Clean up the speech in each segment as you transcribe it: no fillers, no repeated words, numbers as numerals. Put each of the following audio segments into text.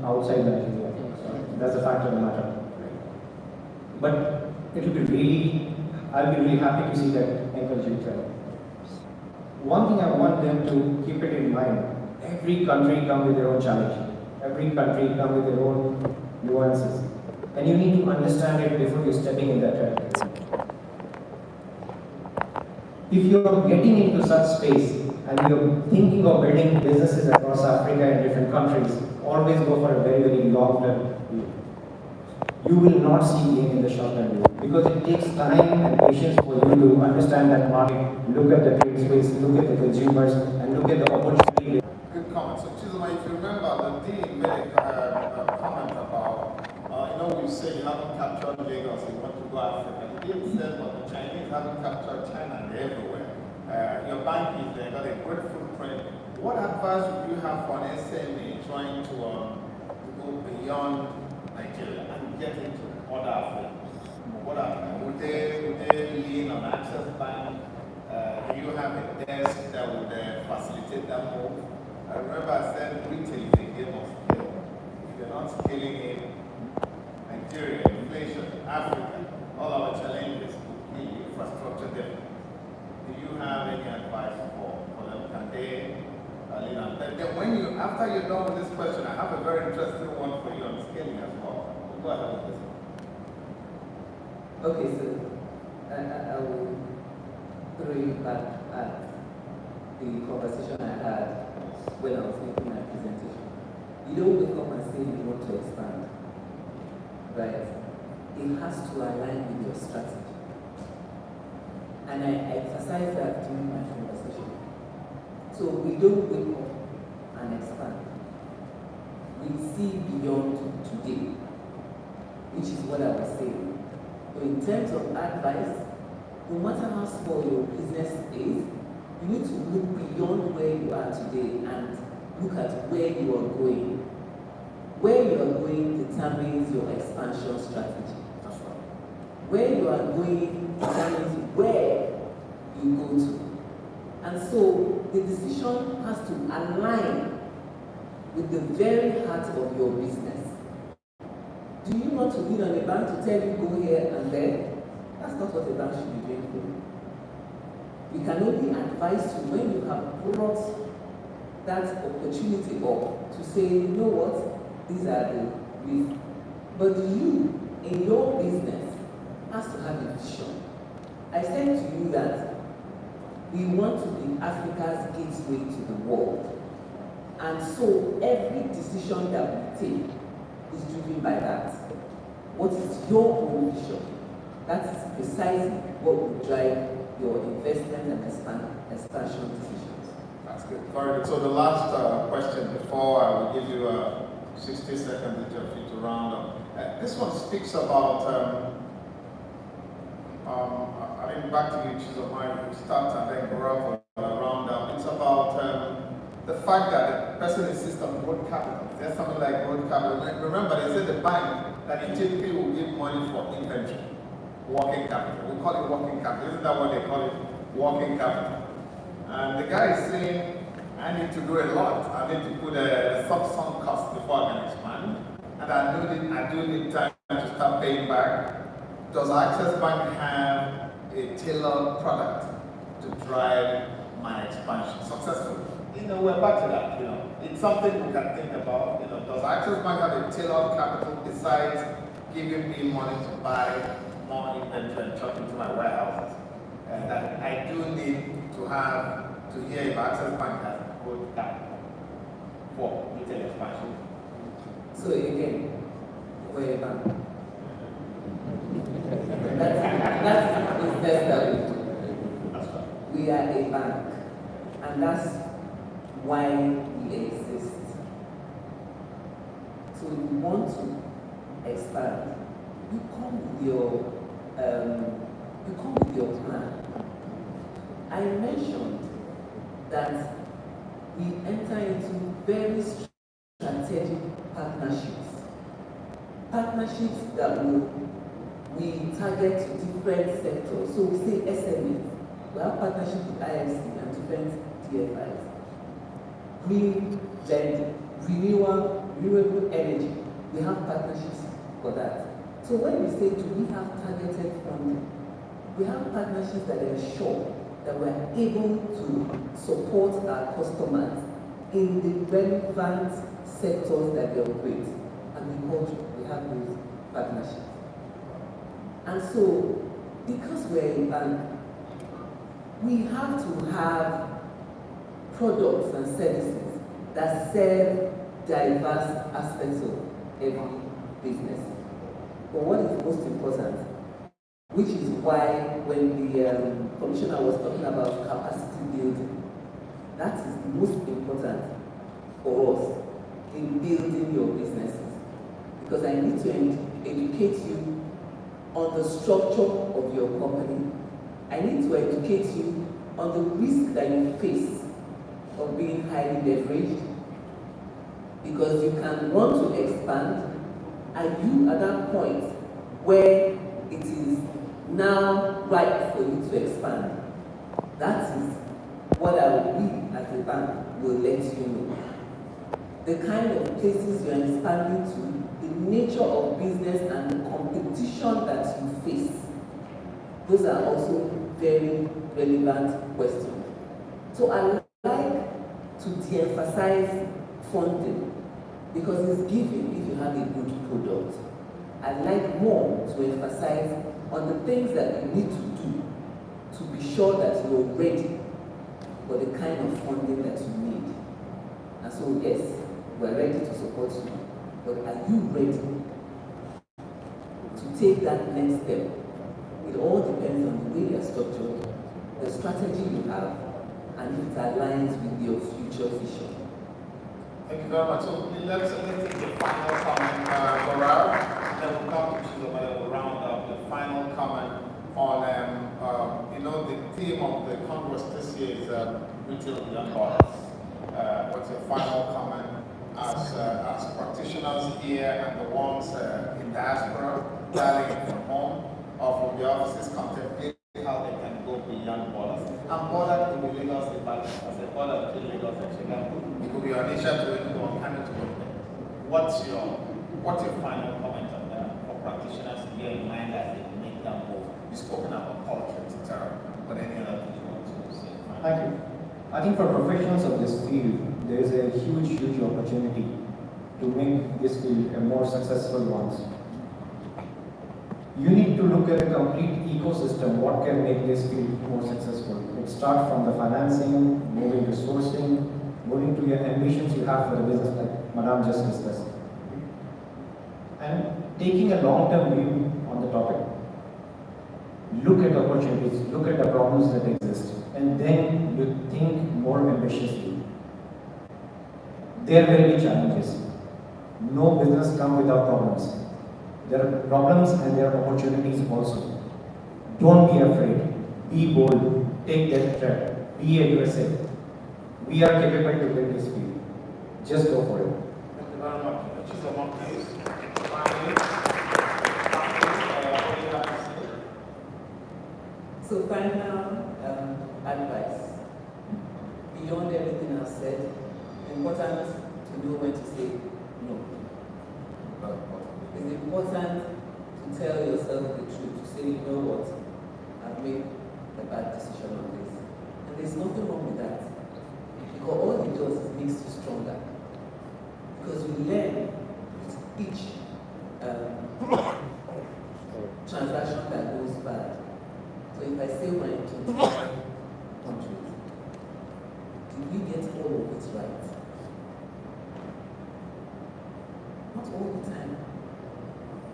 outside Nigeria. So that's a fact of the matter. But it'll be really, I'll be really happy to see that encouraging trend. One thing I want them to keep it in mind, every country comes with their own challenge. Every country comes with their own nuances. And you need to understand it before you're stepping in that territory. If you're getting into such space and you're thinking of building businesses across Africa and different countries, always go for a very, very long-term view. You will not see gain in the short-term view because it takes time and patience for you to understand that market, look at the trade space, look at the consumers, and look at the opportunity. Good comment. So, Chizuma, if you remember, the Dean made a comment about, we say you haven't captured Lagos, you want to go Africa. The Dean said, but the Chinese haven't captured China, and they're everywhere. Your bank is there, got a great footprint. What advice would you have for an SME trying to go beyond Nigeria and get into other Africa? Would they lean on Access Bank? Do you have a desk that would facilitate that move? I remember I said retail is a game of skill. If you're not scaling in Nigeria, inflation, Africa, all our challenges would be infrastructure deficit. Do you have any advice for them? Can they lean on that? Then when after you're done with this question, I have a very interesting one for you on scaling as well. Go ahead with this one. Okay, so I will throw you back at the conversation I had when I was making my presentation. You don't wake up and say you want to expand, right? It has to align with your strategy. And I emphasize that during my conversation. So we don't wake up and expand. We see beyond today, which is what I was saying. So in terms of advice, no matter how small your business is, you need to look beyond where you are today and look at where you are going. Where you are going determines your expansion strategy. Where you are going determines where you go to. And so the decision has to align with the very heart of your business. Do you want to lean on a bank to tell you go here and there? That's not what a bank should be doing for you. We can only advise you when you have brought that opportunity up to say, you know what, these are the risks. But you, in your business, has to have a vision. I said to you that we want to be Africa's gateway to the world. And so every decision that we take is driven by that. What is your own vision? That is precisely what will drive your investment and expansion decisions. That's good. Very good. So the last question before I will give you 60 seconds for you to round up. This one speaks about, I think back to you, Chizoma, you start and then go up round up. It's about the fact that the person insists on growth capital. There's something like growth capital. Remember, they said the bank that typically will give money for inventory, working capital. We call it working capital. Isn't that what they call it? Working capital. And the guy is saying, I need to do a lot. I need to put a sub-sunk cost before I can expand. And I do need time to start paying back. Does Access Bank have a tailored product to drive my expansion successfully? We're back to that. It's something we can think about. Does Access Bank have a tailored capital besides giving me money to buy more inventory and chuck into my warehouses? And that I do need to hear if Access Bank has good capital for retail expansion. So again, we're a bank. That's the business that we do. That's right. We are a bank, and that's why we exist. So you want to expand, you come with your plan. I mentioned that we enter into very strategic partnerships that we target to different sectors. So we say SMEs, we have partnership with IFC and different DFIs. Green lending, renewal renewable energy. We have partnerships for that. So when we say, do we have targeted funding? We have partnerships that ensure that we're able to support our customers in the relevant sectors that they operate. Agriculture, we have those partnerships. And so, because we're a bank, we have to have products and services that serve diverse aspects of every business. But what is most important, which is why when the commissioner was talking about capacity building, that is the most important for us in building your businesses. Because I need to educate you on the structure of your company. I need to educate you on the risk that you face of being highly leveraged, because you can want to expand, and you at that point where it is now right for you to expand. That is what I will be as a bank will let you know. The kind of places you are expanding to, the nature of business and the competition that you face. Those are also very relevant questions. So I like to de-emphasize funding because it's given if you have a good product. I like more to emphasize on the things that you need to do to be sure that you're ready for the kind of funding that you need. And so yes, we're ready to support you, but are you ready to take that next step? It all depends on the way you're structured, the strategy you have, and if it aligns with your future vision. Thank you very much. So let's take the final comment, Gaurav, then we'll come to Chizoba, then we'll round up the final comment on, the theme of the Congress this year is retail beyond borders. What's your final comment as practitioners here and the ones in diaspora dialing from home or from the offices contemplate how they can go beyond borders? And border could be Lagos, as a border between Lagos and Chicago. It could be Onitsha to Enugu or Kano to Gombe. What's your final comment on that for practitioners to bear in mind as they make that move? You've spoken about culture, etc. But any other thing you want to say? Thank you. I think for professionals of this field, there is a huge opportunity to make this field a more successful one. You need to look at a complete ecosystem, what can make this field more successful. It starts from the financing, moving to sourcing, moving to your ambitions you have for the business, like Madam just discussed. And taking a long-term view on the topic. Look at opportunities, look at the problems that exist, and then you think more ambitiously. There will be challenges. No business comes without problems. There are problems and there are opportunities also. Don't be afraid. Be bold. Take that threat. Be aggressive. We are capable to build this field. Just go for it. Thank you very much. Chizoba, please. Finally, what do you have to say? So final advice, beyond everything I've said, important to know when to say no. It's important to tell yourself the truth, to say, you know what, I've made a bad decision on this. And there's nothing wrong with that. Because all it does is makes you stronger. Because you learn with each transaction that goes bad. So if I say when I took countries, did we get all of it right? Not all the time.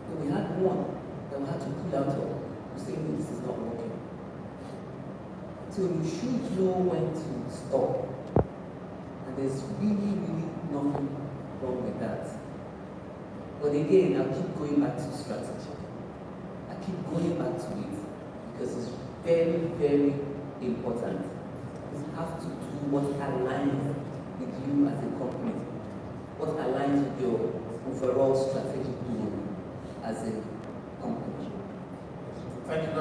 But we had one that we had to pull out of, to say, no, this is not working. So you should know when to stop. And there's really nothing wrong with that. But again, I'll keep going back to strategy. I keep going back to it because it's very important. You have to do what aligns with you as a company, what aligns with your overall strategic goal as a company. Thank you very much.